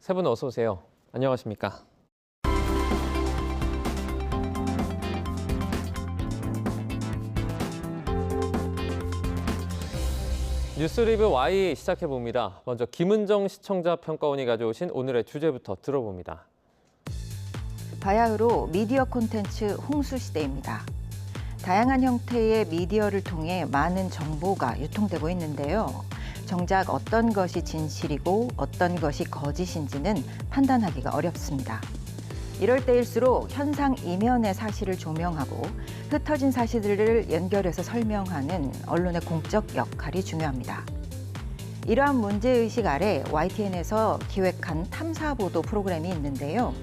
세 분 어서 오세요. 안녕하십니까? 뉴스 리뷰 Y 시작해봅니다. 먼저 김은정 시청자 평가원이 가져오신 오늘의 주제부터 들어봅니다. 바야흐로 미디어 콘텐츠 홍수 시대입니다. 다양한 형태의 미디어를 통해 많은 정보가 유통되고 있는데요. 정작 어떤 것이 진실이고 어떤 것이 거짓인지는 판단하기가 어렵습니다. 이럴 때일수록 현상 이면의 사실을 조명하고 흩어진 사실들을 연결해서 설명하는 언론의 공적 역할이 중요합니다. 이러한 문제의식 아래 YTN에서 기획한 탐사보도 프로그램이 있는데요.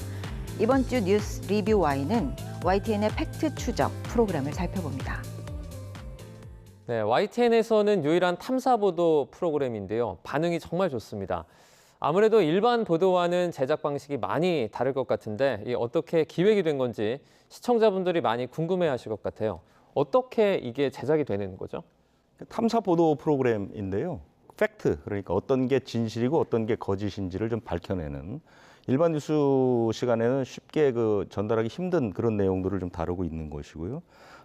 이번 주 뉴스 리뷰 Y는 YTN의 팩트 추적 프로그램을 살펴봅니다. 네, YTN에서는 유일한 탐사보도 프로그램인데요. 반응이 정말 좋습니다. 아무래도 일반 보도와는 제작 방식이 많이 다를 것 같은데 어떻게 기획이 된 건지 시청자분들이 많이 궁금해하실 것 같아요. 어떻게 이게 제작이 되는 거죠? 탐사 보도 프로그램인데요. 팩트, 그러니까 어떤 게 진실이고 어떤 게 거짓인지를 좀 밝혀내는 일반 뉴스 시간에는 쉽게 전달하기 힘든 그런 내용들을 좀 다루고 있는 것이고요.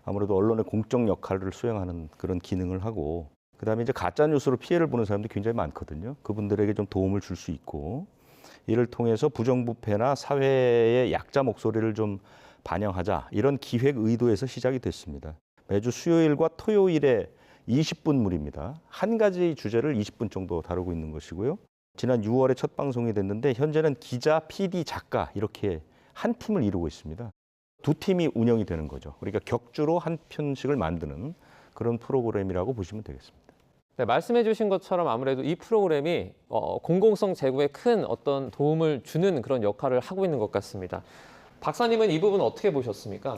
아무래도 언론의 공적 역할을 수행하는 그런 기능을 하고 그다음에 이제 가짜 뉴스로 피해를 보는 사람들이 굉장히 많거든요. 그분들에게 좀 도움을 줄 수 있고 이를 통해서 부정부패나 사회의 약자 목소리를 좀 반영하자 이런 기획 의도에서 시작이 됐습니다. 매주 수요일과 토요일에 20분물입니다. 한 가지 주제를 20분 정도 다루고 있는 것이고요. 지난 6월에 첫 방송이 됐는데 현재는 기자, PD, 작가 이렇게 한 팀을 이루고 있습니다. 두 팀이 운영이 되는 거죠. 그러니까 격주로 한 편씩을 만드는 그런 프로그램이라고 보시면 되겠습니다. 네, 말씀해 주신 것처럼 아무래도 이 프로그램이 공공성 제고에 큰 어떤 도움을 주는 그런 역할을 하고 있는 것 같습니다. 박사님은 이 부분 어떻게 보셨습니까?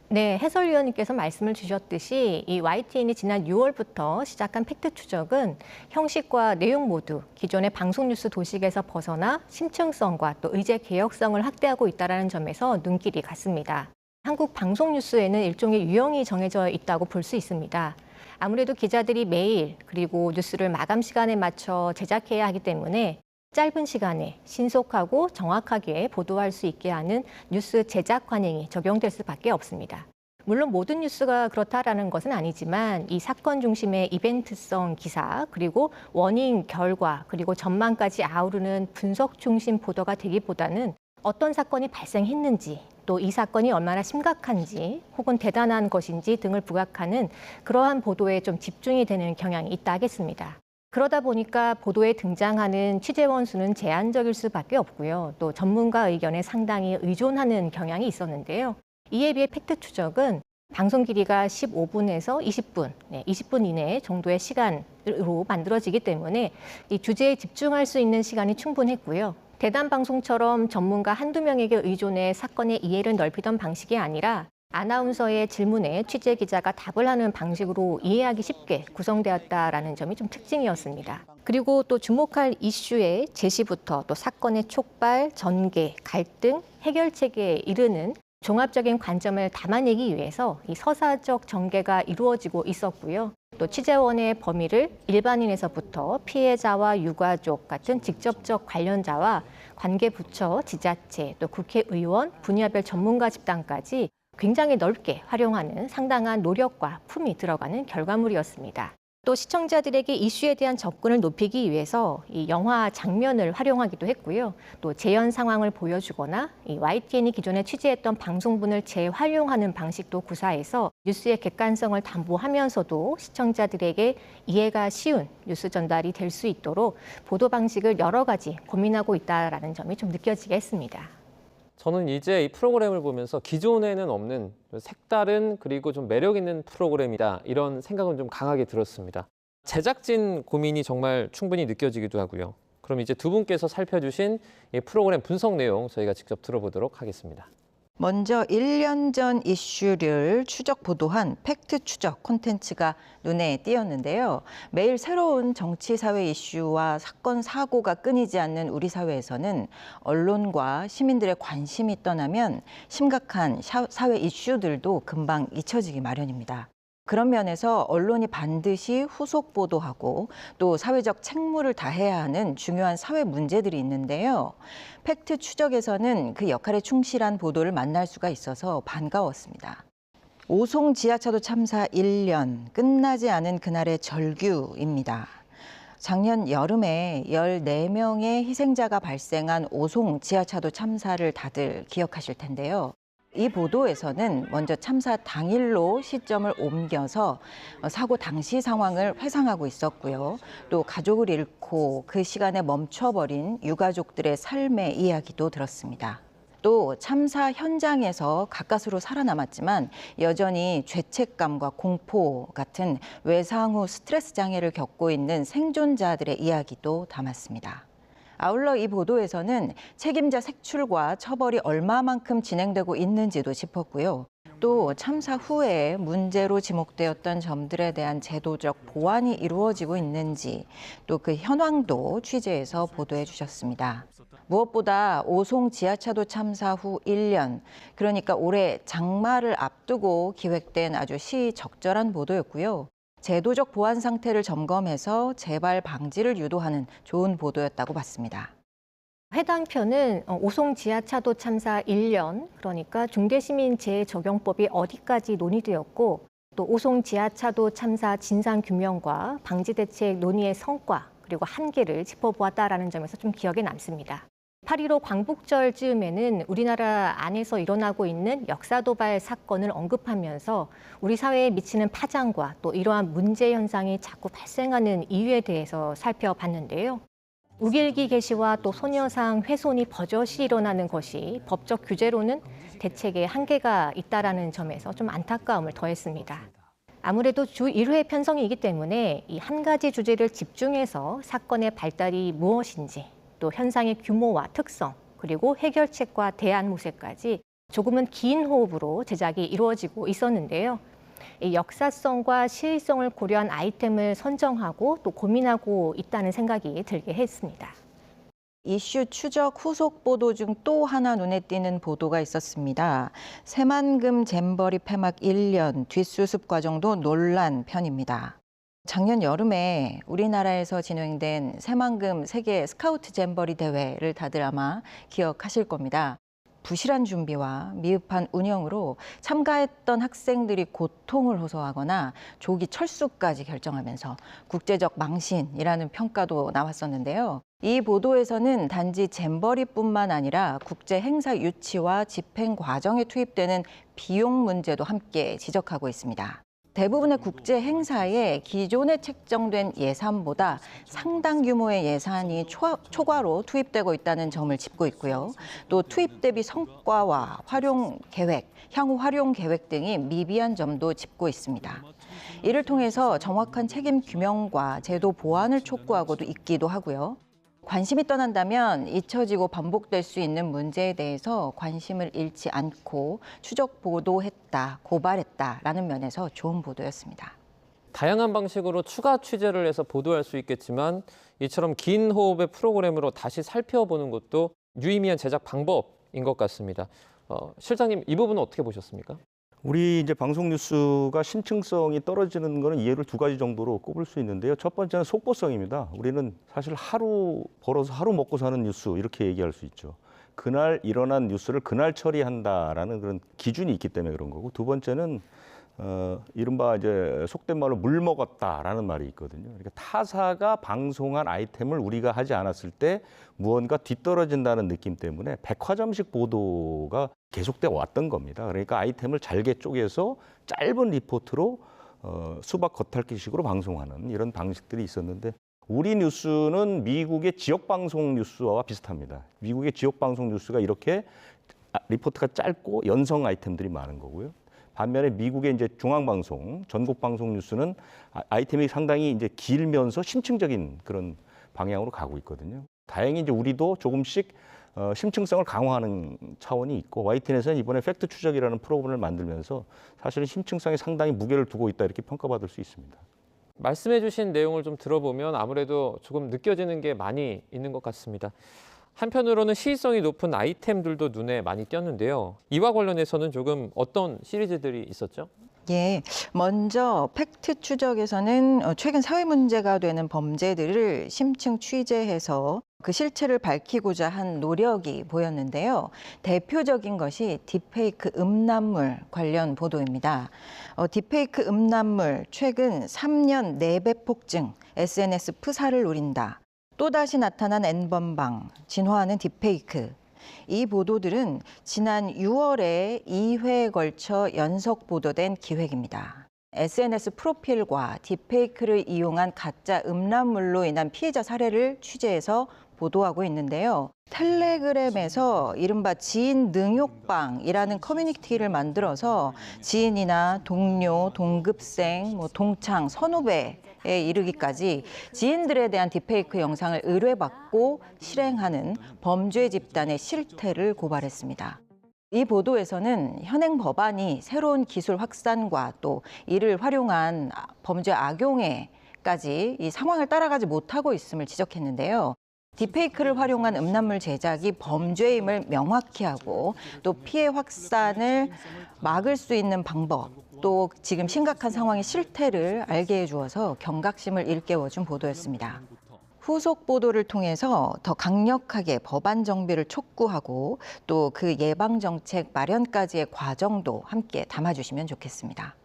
네, 해설위원님께서 말씀을 주셨듯이 이 YTN이 지난 6월부터 시작한 팩트 추적은 형식과 내용 모두 기존의 방송 뉴스 도식에서 벗어나 심층성과 또 의제 개혁성을 확대하고 있다는 점에서 눈길이 갔습니다. 한국 방송 뉴스에는 일종의 유형이 정해져 있다고 볼 수 있습니다. 아무래도 기자들이 매일 그리고 뉴스를 마감 시간에 맞춰 제작해야 하기 때문에 짧은 시간에 신속하고 정확하게 보도할 수 있게 하는 뉴스 제작 관행이 적용될 수밖에 없습니다. 물론 모든 뉴스가 그렇다라는 것은 아니지만 이 사건 중심의 이벤트성 기사 그리고 원인, 결과 그리고 전망까지 아우르는 분석 중심 보도가 되기보다는 어떤 사건이 발생했는지 또 이 사건이 얼마나 심각한지 혹은 대단한 것인지 등을 부각하는 그러한 보도에 좀 집중이 되는 경향이 있다 하겠습니다. 그러다 보니까 보도에 등장하는 취재원 수는 제한적일 수밖에 없고요. 또 전문가 의견에 상당히 의존하는 경향이 있었는데요. 이에 비해 팩트 추적은 방송 길이가 15분에서 20분, 20분 이내 정도의 시간으로 만들어지기 때문에 이 주제에 집중할 수 있는 시간이 충분했고요. 대담 방송처럼 전문가 한두 명에게 의존해 사건의 이해를 넓히던 방식이 아니라 아나운서의 질문에 취재 기자가 답을 하는 방식으로 이해하기 쉽게 구성되었다라는 점이 좀 특징이었습니다. 그리고 또 주목할 이슈의 제시부터 또 사건의 촉발, 전개, 갈등, 해결책에 이르는 종합적인 관점을 담아내기 위해서 이 서사적 전개가 이루어지고 있었고요. 또 취재원의 범위를 일반인에서부터 피해자와 유가족 같은 직접적 관련자와 관계부처, 지자체, 또 국회의원, 분야별 전문가 집단까지 굉장히 넓게 활용하는 상당한 노력과 품이 들어가는 결과물이었습니다. 또 시청자들에게 이슈에 대한 접근을 높이기 위해서 이 영화 장면을 활용하기도 했고요. 또 재현 상황을 보여주거나 이 YTN이 기존에 취재했던 방송분을 재활용하는 방식도 구사해서 뉴스의 객관성을 담보하면서도 시청자들에게 이해가 쉬운 뉴스 전달이 될 수 있도록 보도 방식을 여러 가지 고민하고 있다는 점이 좀 느껴지게 했습니다. 저는 이제 이 프로그램을 보면서 기존에는 없는 색다른 그리고 좀 매력 있는 프로그램이다 이런 생각은 좀 강하게 들었습니다. 제작진 고민이 정말 충분히 느껴지기도 하고요. 그럼 이제 두 분께서 살펴주신 이 프로그램 분석 내용 저희가 직접 들어보도록 하겠습니다. 먼저 1년 전 이슈를 추적 보도한 팩트 추적 콘텐츠가 눈에 띄었는데요. 매일 새로운 정치 사회 이슈와 사건 사고가 끊이지 않는 우리 사회에서는 언론과 시민들의 관심이 떠나면 심각한 사회 이슈들도 금방 잊혀지기 마련입니다. 그런 면에서 언론이 반드시 후속 보도하고 또 사회적 책무를 다해야 하는 중요한 사회 문제들이 있는데요. 팩트 추적에서는 그 역할에 충실한 보도를 만날 수가 있어서 반가웠습니다. 오송 지하차도 참사 1년, 끝나지 않은 그날의 절규입니다. 작년 여름에 14명의 희생자가 발생한 오송 지하차도 참사를 다들 기억하실 텐데요. 이 보도에서는 먼저 참사 당일로 시점을 옮겨서 사고 당시 상황을 회상하고 있었고요. 또 가족을 잃고 그 시간에 멈춰버린 유가족들의 삶의 이야기도 들었습니다. 또 참사 현장에서 가까스로 살아남았지만 여전히 죄책감과 공포 같은 외상 후 스트레스 장애를 겪고 있는 생존자들의 이야기도 담았습니다. 아울러 이 보도에서는 책임자 색출과 처벌이 얼마만큼 진행되고 있는지도 짚었고요. 또 참사 후에 문제로 지목되었던 점들에 대한 제도적 보완이 이루어지고 있는지 또 그 현황도 취재해서 보도해 주셨습니다. 무엇보다 오송 지하차도 참사 후 1년, 그러니까 올해 장마를 앞두고 기획된 아주 시적절한 보도였고요. 제도적 보완 상태를 점검해서 재발 방지를 유도하는 좋은 보도였다고 봤습니다. 해당 편은 오송 지하차도 참사 1년, 그러니까 중대시민재해적용법이 어디까지 논의되었고 또 오송 지하차도 참사 진상규명과 방지대책 논의의 성과 그리고 한계를 짚어보았다라는 점에서 좀 기억에 남습니다. 8.15 광복절 즈음에는 우리나라 안에서 일어나고 있는 역사도발 사건을 언급하면서 우리 사회에 미치는 파장과 또 이러한 문제 현상이 자꾸 발생하는 이유에 대해서 살펴봤는데요. 우길기 개시와 또 소녀상 훼손이 버젓이 일어나는 것이 법적 규제로는 대책에 한계가 있다라는 점에서 좀 안타까움을 더했습니다. 아무래도 주 1회 편성이기 때문에 이 한 가지 주제를 집중해서 사건의 발달이 무엇인지 또 현상의 규모와 특성, 그리고 해결책과 대안 모색까지 조금은 긴 호흡으로 제작이 이루어지고 있었는데요. 이 역사성과 시의성을 고려한 아이템을 선정하고 또 고민하고 있다는 생각이 들게 했습니다. 이슈 추적 후속 보도 중 또 하나 눈에 띄는 보도가 있었습니다. 새만금 잼버리 폐막 1년 뒷수습 과정도 논란 편입니다. 작년 여름에 우리나라에서 진행된 새만금 세계 스카우트 잼버리 대회를 다들 아마 기억하실 겁니다. 부실한 준비와 미흡한 운영으로 참가했던 학생들이 고통을 호소하거나 조기 철수까지 결정하면서 국제적 망신이라는 평가도 나왔었는데요. 이 보도에서는 단지 잼버리뿐만 아니라 국제 행사 유치와 집행 과정에 투입되는 비용 문제도 함께 지적하고 있습니다. 대부분의 국제 행사에 기존에 책정된 예산보다 상당 규모의 예산이 초과로 투입되고 있다는 점을 짚고 있고요. 또 투입 대비 성과와 활용 계획, 향후 활용 계획 등이 미비한 점도 짚고 있습니다. 이를 통해서 정확한 책임 규명과 제도 보완을 촉구하고도 있기도 하고요. 관심이 떠난다면 잊혀지고 반복될 수 있는 문제에 대해서 관심을 잃지 않고 추적 보도했다, 고발했다라는 면에서 좋은 보도였습니다. 다양한 방식으로 추가 취재를 해서 보도할 수 있겠지만 이처럼 긴 호흡의 프로그램으로 다시 살펴보는 것도 유의미한 제작 방법인 것 같습니다. 실장님, 이 부분은 어떻게 보셨습니까? 우리 이제 방송 뉴스가 심층성이 떨어지는 거는 이해를 두 가지 정도로 꼽을 수 있는데요. 첫 번째는 속보성입니다. 우리는 사실 하루 벌어서 하루 먹고 사는 뉴스 이렇게 얘기할 수 있죠. 그날 일어난 뉴스를 그날 처리한다라는 그런 기준이 있기 때문에 그런 거고, 두 번째는 이른바 이제 속된 말로 물 먹었다라는 말이 있거든요. 그러니까 타사가 방송한 아이템을 우리가 하지 않았을 때 무언가 뒤떨어진다는 느낌 때문에 백화점식 보도가 계속돼 왔던 겁니다. 그러니까 아이템을 잘게 쪼개서 짧은 리포트로 수박 겉핥기식으로 방송하는 이런 방식들이 있었는데, 우리 뉴스는 미국의 지역 방송 뉴스와 비슷합니다. 미국의 지역 방송 뉴스가 이렇게 리포트가 짧고 연성 아이템들이 많은 거고요. 반면에 미국의 이제 중앙방송, 전국방송 뉴스는 아이템이 상당히 이제 길면서 심층적인 그런 방향으로 가고 있거든요. 다행히 이제 우리도 조금씩 심층성을 강화하는 차원이 있고, YTN에서는 이번에 팩트 추적이라는 프로그램을 만들면서 사실은 심층성에 상당히 무게를 두고 있다 이렇게 평가받을 수 있습니다. 말씀해 주신 내용을 좀 들어보면 아무래도 조금 느껴지는 게 많이 있는 것 같습니다. 한편으로는 시의성이 높은 아이템들도 눈에 많이 띄었는데요. 이와 관련해서는 조금 어떤 시리즈들이 있었죠? 예, 먼저 팩트 추적에서는 최근 사회 문제가 되는 범죄들을 심층 취재해서 그 실체를 밝히고자 한 노력이 보였는데요. 대표적인 것이 딥페이크 음란물 관련 보도입니다. 딥페이크 음란물 최근 3년 4배 폭증, SNS 프사를 노린다. 또다시 나타난 N번방, 진화하는 딥페이크. 이 보도들은 지난 6월에 2회에 걸쳐 연속 보도된 기획입니다. SNS 프로필과 딥페이크를 이용한 가짜 음란물로 인한 피해자 사례를 취재해서 보도하고 있는데요. 텔레그램에서 이른바 지인 능욕방이라는 커뮤니티를 만들어서 지인이나 동료, 동급생, 동창, 선후배에 이르기까지 지인들에 대한 딥페이크 영상을 의뢰받고 실행하는 범죄 집단의 실태를 고발했습니다. 이 보도에서는 현행 법안이 새로운 기술 확산과 또 이를 활용한 범죄 악용에까지 이 상황을 따라가지 못하고 있음을 지적했는데요. 딥페이크를 활용한 음란물 제작이 범죄임을 명확히 하고 또 피해 확산을 막을 수 있는 방법, 또 지금 심각한 상황의 실태를 알게 해주어서 경각심을 일깨워준 보도였습니다. 후속 보도를 통해서 더 강력하게 법안 정비를 촉구하고 또 그 예방 정책 마련까지의 과정도 함께 담아주시면 좋겠습니다.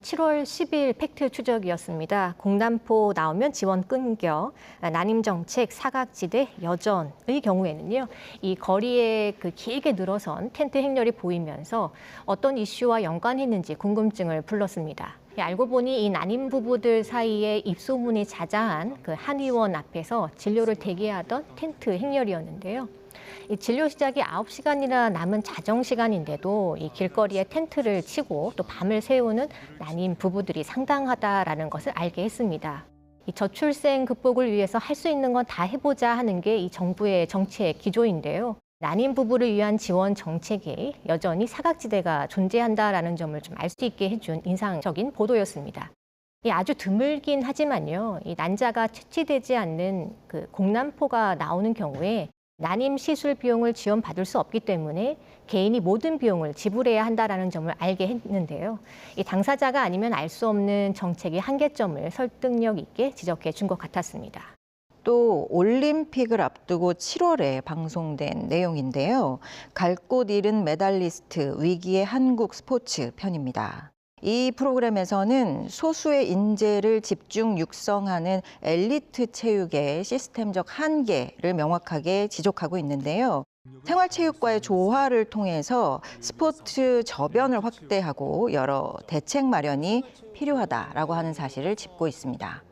7월 10일 팩트 추적이었습니다. 공단포 나오면 지원 끊겨, 난임정책, 사각지대, 여전의 경우에는요. 이 거리에 길게 늘어선 텐트 행렬이 보이면서 어떤 이슈와 연관했는지 궁금증을 불렀습니다. 알고 보니 이 난임 부부들 사이에 입소문이 자자한 그 한의원 앞에서 진료를 대기하던 텐트 행렬이었는데요. 이 진료 시작이 9시간이나 남은 자정 시간인데도 이 길거리에 텐트를 치고 또 밤을 새우는 난임 부부들이 상당하다라는 것을 알게 했습니다. 이 저출생 극복을 위해서 할 수 있는 건 다 해보자 하는 게 이 정부의 정책 기조인데요. 난임 부부를 위한 지원 정책에 여전히 사각지대가 존재한다라는 점을 좀 알 수 있게 해준 인상적인 보도였습니다. 아주 드물긴 하지만요. 이 난자가 채취되지 않는 그 공난포가 나오는 경우에 난임 시술 비용을 지원받을 수 없기 때문에 개인이 모든 비용을 지불해야 한다는 점을 알게 했는데요. 이 당사자가 아니면 알 수 없는 정책의 한계점을 설득력 있게 지적해 준 것 같았습니다. 또 올림픽을 앞두고 7월에 방송된 내용인데요. 갈 곳 잃은 메달리스트 위기의 한국 스포츠 편입니다. 이 프로그램에서는 소수의 인재를 집중 육성하는 엘리트 체육의 시스템적 한계를 명확하게 지적하고 있는데요. 생활체육과의 조화를 통해서 스포츠 저변을 확대하고 여러 대책 마련이 필요하다라고 하는 사실을 짚고 있습니다.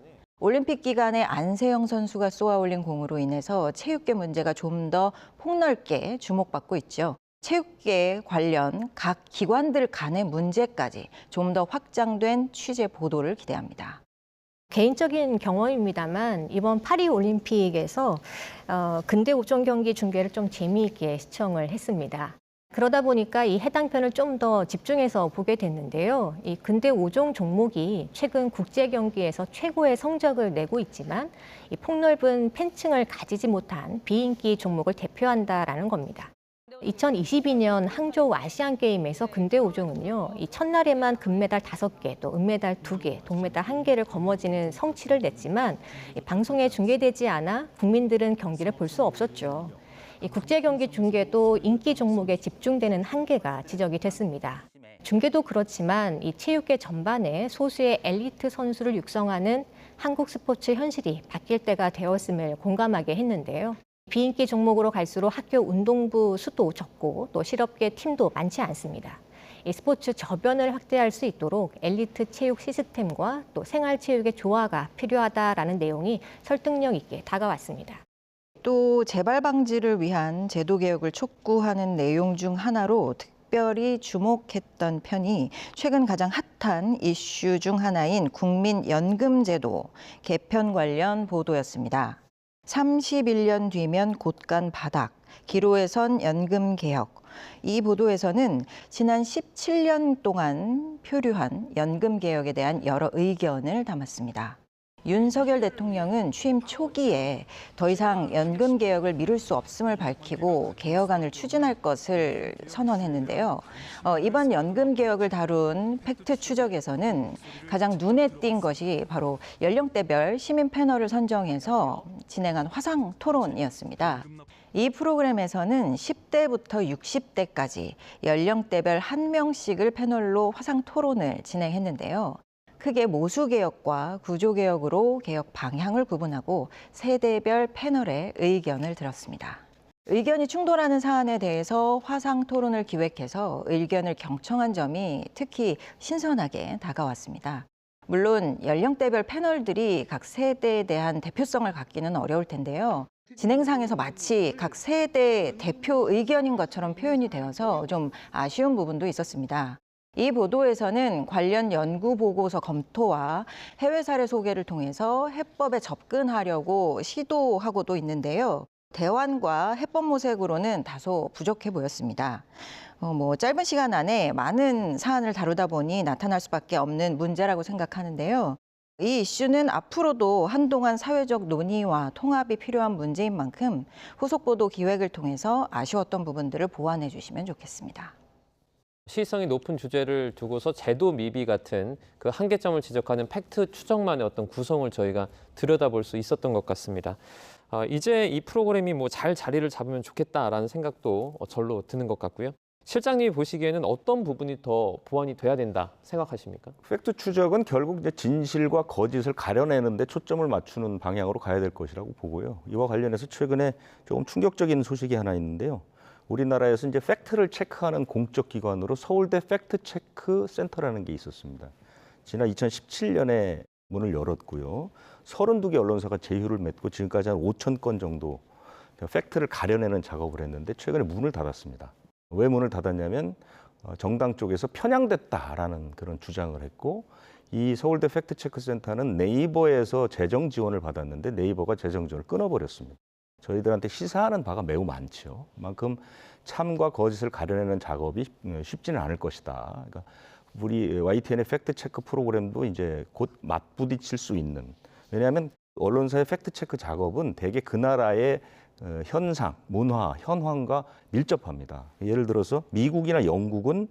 올림픽 기간에 안세영 선수가 쏘아올린 공으로 인해서 체육계 문제가 좀 더 폭넓게 주목받고 있죠. 체육계 관련 각 기관들 간의 문제까지 좀 더 확장된 취재 보도를 기대합니다. 개인적인 경험입니다만 이번 파리올림픽에서 근대 5종 경기 중계를 좀 재미있게 시청을 했습니다. 그러다 보니까 이 해당 편을 좀 더 집중해서 보게 됐는데요. 이 근대 5종 종목이 최근 국제 경기에서 최고의 성적을 내고 있지만 이 폭넓은 팬층을 가지지 못한 비인기 종목을 대표한다라는 겁니다. 2022년 항저우 아시안게임에서 근대 5종은요, 이 첫날에만 금메달 5개, 또 은메달 2개, 동메달 1개를 거머쥐는 성취를 냈지만 방송에 중계되지 않아 국민들은 경기를 볼 수 없었죠. 이 국제 경기 중계도 인기 종목에 집중되는 한계가 지적이 됐습니다. 중계도 그렇지만 이 체육계 전반에 소수의 엘리트 선수를 육성하는 한국 스포츠 현실이 바뀔 때가 되었음을 공감하게 했는데요. 비인기 종목으로 갈수록 학교 운동부 수도 적고 또 실업계 팀도 많지 않습니다. 이 스포츠 저변을 확대할 수 있도록 엘리트 체육 시스템과 또 생활체육의 조화가 필요하다라는 내용이 설득력 있게 다가왔습니다. 또 재발 방지를 위한 제도 개혁을 촉구하는 내용 중 하나로 특별히 주목했던 편이 최근 가장 핫한 이슈 중 하나인 국민연금제도 개편 관련 보도였습니다. 31년 뒤면 곧간 바닥, 기로에 선 연금 개혁. 이 보도에서는 지난 17년 동안 표류한 연금 개혁에 대한 여러 의견을 담았습니다. 윤석열 대통령은 취임 초기에 더 이상 연금 개혁을 미룰 수 없음을 밝히고 개혁안을 추진할 것을 선언했는데요. 이번 연금 개혁을 다룬 팩트 추적에서는 가장 눈에 띈 것이 바로 연령대별 시민 패널을 선정해서 진행한 화상 토론이었습니다. 이 프로그램에서는 10대부터 60대까지 연령대별 1명씩을 패널로 화상 토론을 진행했는데요. 크게 모수개혁과 구조개혁으로 개혁 방향을 구분하고 세대별 패널의 의견을 들었습니다. 의견이 충돌하는 사안에 대해서 화상 토론을 기획해서 의견을 경청한 점이 특히 신선하게 다가왔습니다. 물론 연령대별 패널들이 각 세대에 대한 대표성을 갖기는 어려울 텐데요. 진행상에서 마치 각 세대 대표 의견인 것처럼 표현이 되어서 좀 아쉬운 부분도 있었습니다. 이 보도에서는 관련 연구 보고서 검토와 해외 사례 소개를 통해서 해법에 접근하려고 시도하고도 있는데요. 대환과 해법 모색으로는 다소 부족해 보였습니다. 짧은 시간 안에 많은 사안을 다루다 보니 나타날 수밖에 없는 문제라고 생각하는데요. 이 이슈는 앞으로도 한동안 사회적 논의와 통합이 필요한 문제인 만큼 후속 보도 기획을 통해서 아쉬웠던 부분들을 보완해 주시면 좋겠습니다. 시의성이 높은 주제를 두고서 제도 미비 같은 그 한계점을 지적하는 팩트 추정만의 어떤 구성을 저희가 들여다볼 수 있었던 것 같습니다. 이제 이 프로그램이 잘 자리를 잡으면 좋겠다라는 생각도 절로 드는 것 같고요. 실장님이 보시기에는 어떤 부분이 더 보완이 돼야 된다 생각하십니까? 팩트 추적은 결국 이제 진실과 거짓을 가려내는 데 초점을 맞추는 방향으로 가야 될 것이라고 보고요. 이와 관련해서 최근에 조금 충격적인 소식이 하나 있는데요. 우리나라에서 이제 팩트를 체크하는 공적 기관으로 서울대 팩트 체크 센터라는 게 있었습니다. 지난 2017년에 문을 열었고요. 32개 언론사가 제휴를 맺고 지금까지 한 5천 건 정도 팩트를 가려내는 작업을 했는데 최근에 문을 닫았습니다. 왜 문을 닫았냐면 정당 쪽에서 편향됐다라는 그런 주장을 했고, 이 서울대 팩트체크센터는 네이버에서 재정 지원을 받았는데 네이버가 재정 지원을 끊어버렸습니다. 저희들한테 시사하는 바가 매우 많죠. 그만큼 참과 거짓을 가려내는 작업이 쉽지는 않을 것이다. 그러니까 우리 YTN의 팩트체크 프로그램도 이제 곧 맞부딪힐 수 있는, 왜냐하면 언론사의 팩트체크 작업은 대개 그 나라의 현상, 문화, 현황과 밀접합니다. 예를 들어서 미국이나 영국은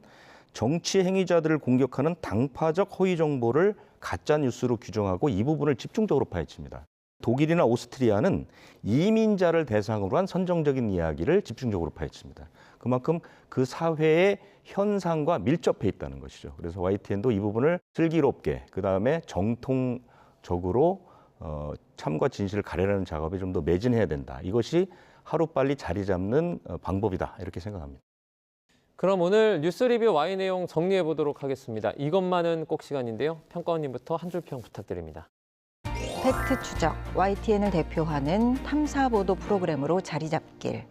정치 행위자들을 공격하는 당파적 허위 정보를 가짜 뉴스로 규정하고 이 부분을 집중적으로 파헤칩니다. 독일이나 오스트리아는 이민자를 대상으로 한 선정적인 이야기를 집중적으로 파헤칩니다. 그만큼 그 사회의 현상과 밀접해 있다는 것이죠. 그래서 YTN도 이 부분을 슬기롭게, 그다음에 정통적으로 참과 진실을 가려내는 작업에 좀 더 매진해야 된다. 이것이 하루빨리 자리 잡는 방법이다. 이렇게 생각합니다. 그럼 오늘 뉴스 리뷰 Y 내용 정리해 보도록 하겠습니다. 이것만은 꼭 시간인데요. 평가원님부터 한 줄 평 부탁드립니다. 팩트 추적, YTN을 대표하는 탐사보도 프로그램으로 자리 잡길.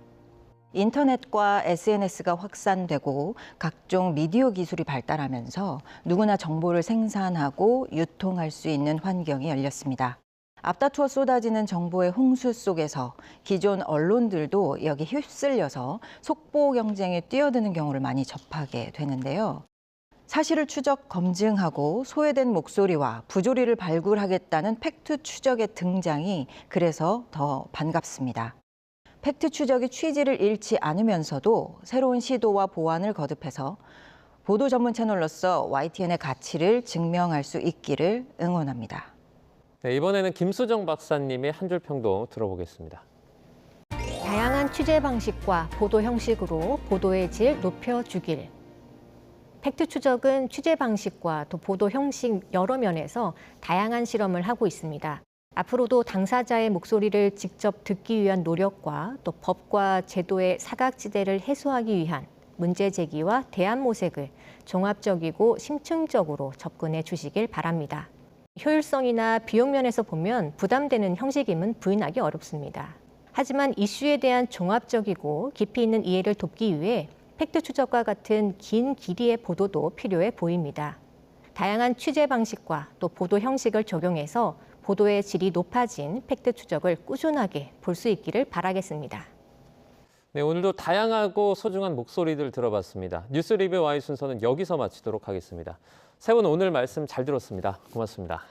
인터넷과 SNS가 확산되고 각종 미디어 기술이 발달하면서 누구나 정보를 생산하고 유통할 수 있는 환경이 열렸습니다. 앞다투어 쏟아지는 정보의 홍수 속에서 기존 언론들도 여기 휩쓸려서 속보 경쟁에 뛰어드는 경우를 많이 접하게 되는데요. 사실을 추적, 검증하고 소외된 목소리와 부조리를 발굴하겠다는 팩트 추적의 등장이 그래서 더 반갑습니다. 팩트 추적이 취지를 잃지 않으면서도 새로운 시도와 보완을 거듭해서 보도 전문 채널로서 YTN의 가치를 증명할 수 있기를 응원합니다. 네, 이번에는 김수정 박사님의 한 줄 평도 들어보겠습니다. 다양한 취재 방식과 보도 형식으로 보도의 질 높여주길. 팩트 추적은 취재 방식과 또 보도 형식 여러 면에서 다양한 실험을 하고 있습니다. 앞으로도 당사자의 목소리를 직접 듣기 위한 노력과 또 법과 제도의 사각지대를 해소하기 위한 문제 제기와 대안 모색을 종합적이고 심층적으로 접근해 주시길 바랍니다. 효율성이나 비용 면에서 보면 부담되는 형식임은 부인하기 어렵습니다. 하지만 이슈에 대한 종합적이고 깊이 있는 이해를 돕기 위해 팩트 추적과 같은 긴 길이의 보도도 필요해 보입니다. 다양한 취재 방식과 또 보도 형식을 적용해서 보도의 질이 높아진 팩트 추적을 꾸준하게 볼 수 있기를 바라겠습니다. 네, 오늘도 다양하고 소중한 목소리들 들어봤습니다. 뉴스 리뷰 Y 순서는 여기서 마치도록 하겠습니다. 세 분 오늘 말씀 잘 들었습니다. 고맙습니다.